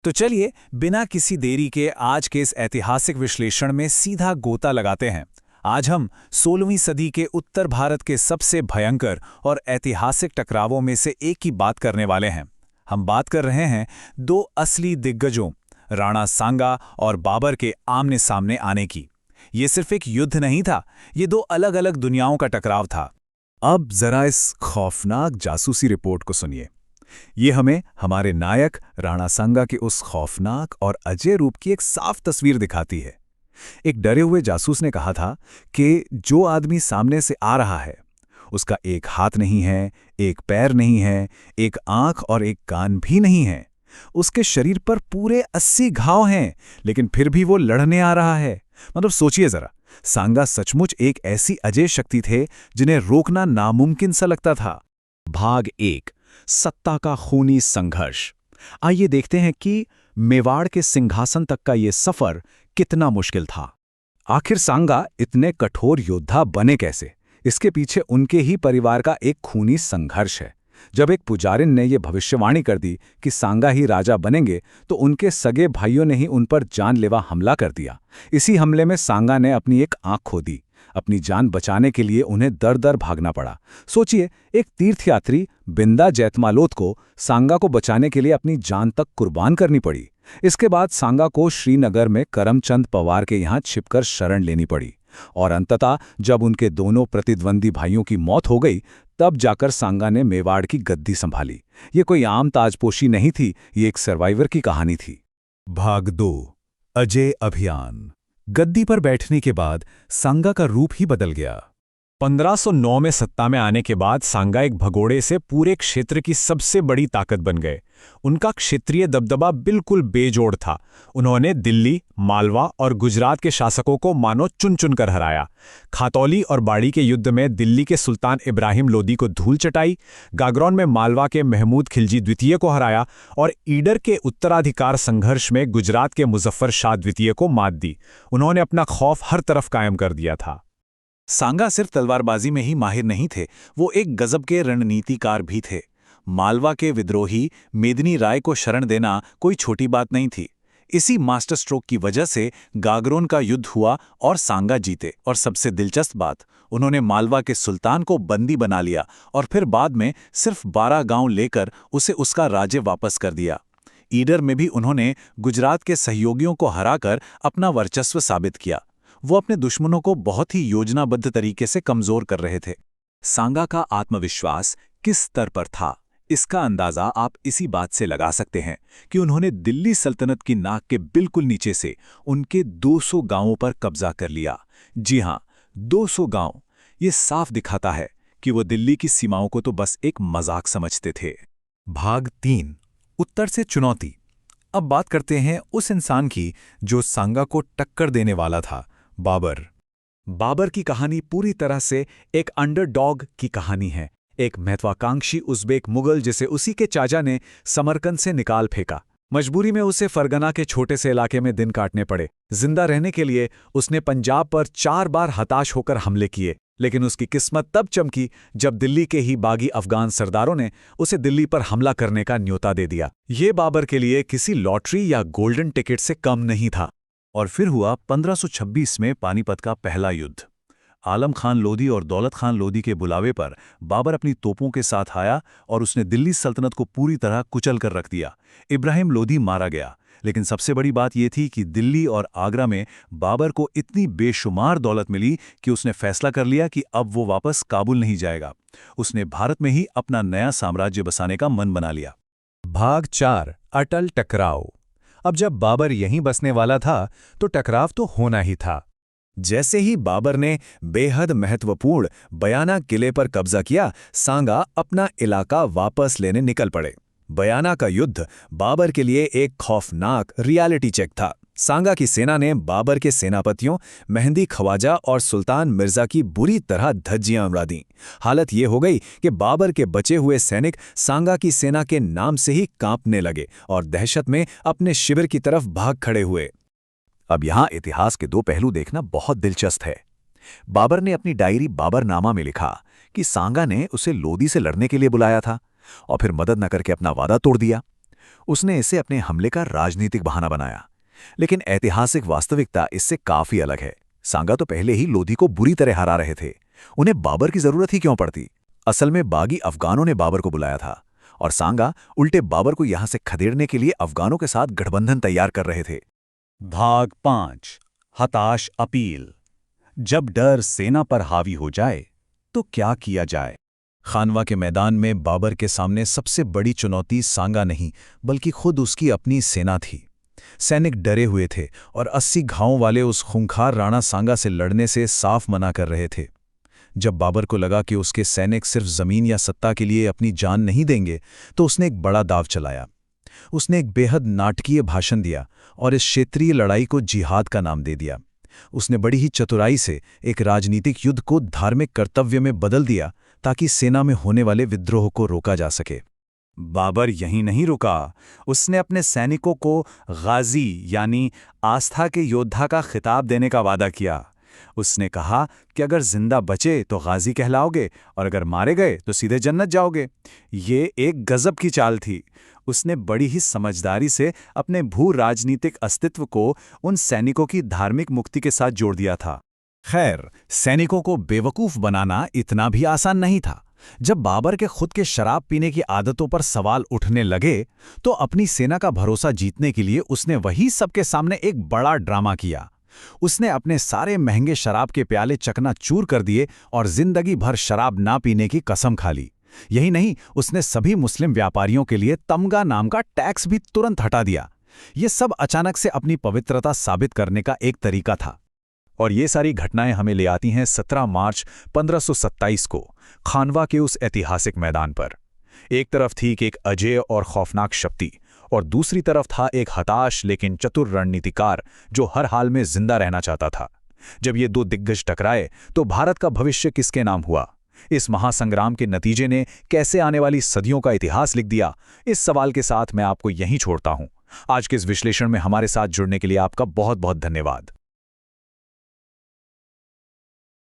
तो चलिए बिना किसी देरी के आज के इस ऐतिहासिक विश्लेषण में सीधा गोता लगाते हैं। आज हम 16वीं सदी के उत्तर भारत के सबसे भयंकर और ऐतिहासिक टकरावों में से एक की बात करने वाले हैं। हम बात कर रहे हैं दो असली दिग्गजों, राणा सांगा और बाबर के आमने सामने आने की। ये सिर्फ एक युद्ध नहीं था, ये दो अलग अलग दुनियाओं का टकराव था। अब जरा इस खौफनाक जासूसी रिपोर्ट को सुनिए। ये हमें हमारे नायक राणा सांगा के उस खौफनाक और अजय रूप की एक साफ तस्वीर दिखाती है। एक डरे हुए जासूस ने कहा था कि जो आदमी सामने से आ रहा है उसका एक हाथ नहीं है, एक पैर नहीं है, एक आंख और एक कान भी नहीं है। उसके शरीर पर पूरे 80 घाव हैं, लेकिन फिर भी वो लड़ने आ रहा है। मतलब सोचिए जरा, सांगा सचमुच एक ऐसी अजय शक्ति थे जिन्हें रोकना नामुमकिन सा लगता था। भाग 1, सत्ता का खूनी संघर्ष। आइए देखते हैं कि मेवाड़ के सिंहासन तक का ये सफर कितना मुश्किल था। आखिर सांगा इतने कठोर योद्धा बने कैसे? इसके पीछे उनके ही परिवार का एक खूनी संघर्ष है। जब एक पुजारिन ने यह भविष्यवाणी कर दी कि सांगा ही राजा बनेंगे, तो उनके सगे भाइयों ने ही उन पर जानलेवा हमला कर दिया। इसी हमले में सांगा ने अपनी एक आंख खो दी। अपनी जान बचाने के लिए उन्हें दर दर भागना पड़ा। सोचिए, एक तीर्थयात्री बिंदा जैतमालोत को सांगा को बचाने के लिए अपनी जान तक कुर्बान करनी पड़ी। इसके बाद सांगा को श्रीनगर में करमचंद पवार के यहाँ छिपकर शरण लेनी पड़ी, और अंततः जब उनके दोनों प्रतिद्वंदी भाइयों की मौत हो गई, तब जाकर सांगा ने मेवाड़ की गद्दी संभाली। ये कोई आम ताजपोशी नहीं थी, ये एक सर्वाइवर की कहानी थी। भाग 2, अजय अभियान। गद्दी पर बैठने के बाद सांगा का रूप ही बदल गया। 1509 में सत्ता में आने के बाद सांगा एक भगोड़े से पूरे क्षेत्र की सबसे बड़ी ताकत बन गए। उनका क्षेत्रीय दबदबा बिल्कुल बेजोड़ था। उन्होंने दिल्ली, मालवा और गुजरात के शासकों को मानो चुन चुन कर हराया। खातौली और बाड़ी के युद्ध में दिल्ली के सुल्तान इब्राहिम लोदी को धूल चटाई, गागरौन में मालवा के महमूद खिलजी द्वितीय को हराया और ईडर के उत्तराधिकार संघर्ष में गुजरात के मुजफ्फर शाह द्वितीय को मात दी। उन्होंने अपना खौफ हर तरफ कायम कर दिया था। सांगा सिर्फ तलवारबाजी में ही माहिर नहीं थे, वो एक गजब के रणनीतिकार भी थे। मालवा के विद्रोही मेदिनी राय को शरण देना कोई छोटी बात नहीं थी। इसी मास्टर स्ट्रोक की वजह से गागरोन का युद्ध हुआ और सांगा जीते। और सबसे दिलचस्प बात, उन्होंने मालवा के सुल्तान को बंदी बना लिया और फिर बाद में सिर्फ 12 गांव लेकर उसे उसका राज्य वापस कर दिया। ईडर में भी उन्होंने गुजरात के सहयोगियों को हराकर अपना वर्चस्व साबित किया। वो अपने दुश्मनों को बहुत ही योजनाबद्ध तरीके से कमजोर कर रहे थे। सांगा का आत्मविश्वास किस स्तर पर था, इसका अंदाजा आप इसी बात से लगा सकते हैं कि उन्होंने दिल्ली सल्तनत की नाक के बिल्कुल नीचे से उनके 200 गांवों पर कब्जा कर लिया। जी हां, 200 गांव। ये साफ दिखाता है कि वो दिल्ली की सीमाओं को तो बस एक मजाक समझते थे। भाग 3, उत्तर से चुनौती। अब बात करते हैं उस इंसान की जो सांगा को टक्कर देने वाला था, बाबर। बाबर की कहानी पूरी तरह से एक अंडरडॉग की कहानी है। एक महत्वाकांक्षी उज़्बेक मुगल जिसे उसी के चाचा ने समरकंद से निकाल फेंका। मजबूरी में उसे फरगना के छोटे से इलाके में दिन काटने पड़े। जिंदा रहने के लिए उसने पंजाब पर 4 बार हताश होकर हमले किए, लेकिन उसकी किस्मत तब चमकी जब दिल्ली के ही बागी अफगान सरदारों ने उसे दिल्ली पर हमला करने का न्योता दे दिया। ये बाबर के लिए किसी लॉटरी या गोल्डन टिकट से कम नहीं था। और फिर हुआ 1526 में पानीपत का पहला युद्ध। आलम खान लोधी और दौलत खान लोधी के बुलावे पर बाबर अपनी तोपों के साथ आया और उसने दिल्ली सल्तनत को पूरी तरह कुचल कर रख दिया। इब्राहिम लोधी मारा गया, लेकिन सबसे बड़ी बात यह थी कि दिल्ली और आगरा में बाबर को इतनी बेशुमार दौलत मिली कि उसने फैसला कर लिया कि अब वो वापस काबुल नहीं जाएगा। उसने भारत में ही अपना नया साम्राज्य बसाने का मन बना लिया। भाग 4, अटल टकराव। अब जब बाबर यहीं बसने वाला था तो टकराव तो होना ही था। जैसे ही बाबर ने बेहद महत्वपूर्ण बयाना किले पर कब्जा किया, सांगा अपना इलाका वापस लेने निकल पड़े। बयाना का युद्ध बाबर के लिए एक खौफनाक रियलिटी चेक था। सांगा की सेना ने बाबर के सेनापतियों मेहंदी ख्वाजा और सुल्तान मिर्जा की बुरी तरह धज्जियां उड़ा दीं। हालत ये हो गई कि बाबर के बचे हुए सैनिक सांगा की सेना के नाम से ही कांपने लगे और दहशत में अपने शिविर की तरफ भाग खड़े हुए। अब यहाँ इतिहास के 2 पहलू देखना बहुत दिलचस्प है। बाबर ने अपनी डायरी बाबरनामा में लिखा कि सांगा ने उसे लोदी से लड़ने के लिए बुलाया था और फिर मदद न करके अपना वादा तोड़ दिया। उसने इसे अपने हमले का राजनीतिक बहाना बनाया। लेकिन ऐतिहासिक वास्तविकता इससे काफी अलग है। सांगा तो पहले ही लोधी को बुरी तरह हरा रहे थे। उन्हें बाबर की जरूरत ही क्यों पड़ती? असल में बागी अफगानों ने बाबर को बुलाया था और सांगा उल्टे बाबर को यहां से खदेड़ने के लिए अफगानों के साथ गठबंधन तैयार कर रहे थे। भाग 5 हताश अपील। जब डर सेना पर हावी हो जाए तो क्या किया जाए? खानवा के मैदान में बाबर के सामने सबसे बड़ी चुनौती सांगा नहीं बल्कि खुद उसकी अपनी सेना थी। सैनिक डरे हुए थे और 80 घावों वाले उस खूंखार राणा सांगा से लड़ने से साफ मना कर रहे थे। जब बाबर को लगा कि उसके सैनिक सिर्फ जमीन या सत्ता के लिए अपनी जान नहीं देंगे तो उसने एक बड़ा दाव चलाया। उसने एक बेहद नाटकीय भाषण दिया और इस क्षेत्रीय लड़ाई को जिहाद का नाम दे दिया। उसने बड़ी ही चतुराई से एक राजनीतिक युद्ध को धार्मिक कर्तव्य में बदल दिया ताकि सेना में होने वाले विद्रोह को रोका जा सके। बाबर यहीं नहीं रुका। उसने अपने सैनिकों को गाजी यानी आस्था के योद्धा का खिताब देने का वादा किया। उसने कहा कि अगर जिंदा बचे तो गाजी कहलाओगे और अगर मारे गए तो सीधे जन्नत जाओगे। ये एक गजब की चाल थी। उसने बड़ी ही समझदारी से अपने भू राजनीतिक अस्तित्व को उन सैनिकों की धार्मिक मुक्ति के साथ जोड़ दिया था। खैर, सैनिकों को बेवकूफ बनाना इतना भी आसान नहीं था। जब बाबर के खुद के शराब पीने की आदतों पर सवाल उठने लगे तो अपनी सेना का भरोसा जीतने के लिए उसने वही सबके सामने एक बड़ा ड्रामा किया। उसने अपने सारे महंगे शराब के प्याले चकनाचूर कर दिए और जिंदगी भर शराब ना पीने की कसम खा ली। यही नहीं, उसने सभी मुस्लिम व्यापारियों के लिए तमगा नाम का टैक्स भी तुरंत हटा दिया। ये सब अचानक से अपनी पवित्रता साबित करने का एक तरीका था। और ये सारी घटनाएं हमें ले आती हैं 17 मार्च 1527 को खानवा के उस ऐतिहासिक मैदान पर। एक तरफ थी एक अजेय और खौफनाक शक्ति और दूसरी तरफ था एक हताश लेकिन चतुर रणनीतिकार जो हर हाल में जिंदा रहना चाहता था। जब ये दो दिग्गज टकराए तो भारत का भविष्य किसके नाम हुआ? इस महासंग्राम के नतीजे ने कैसे आने वाली सदियों का इतिहास लिख दिया? इस सवाल के साथ मैं आपको यहीं छोड़ता हूं। आज के इस विश्लेषण में हमारे साथ जुड़ने के लिए आपका बहुत बहुत धन्यवाद।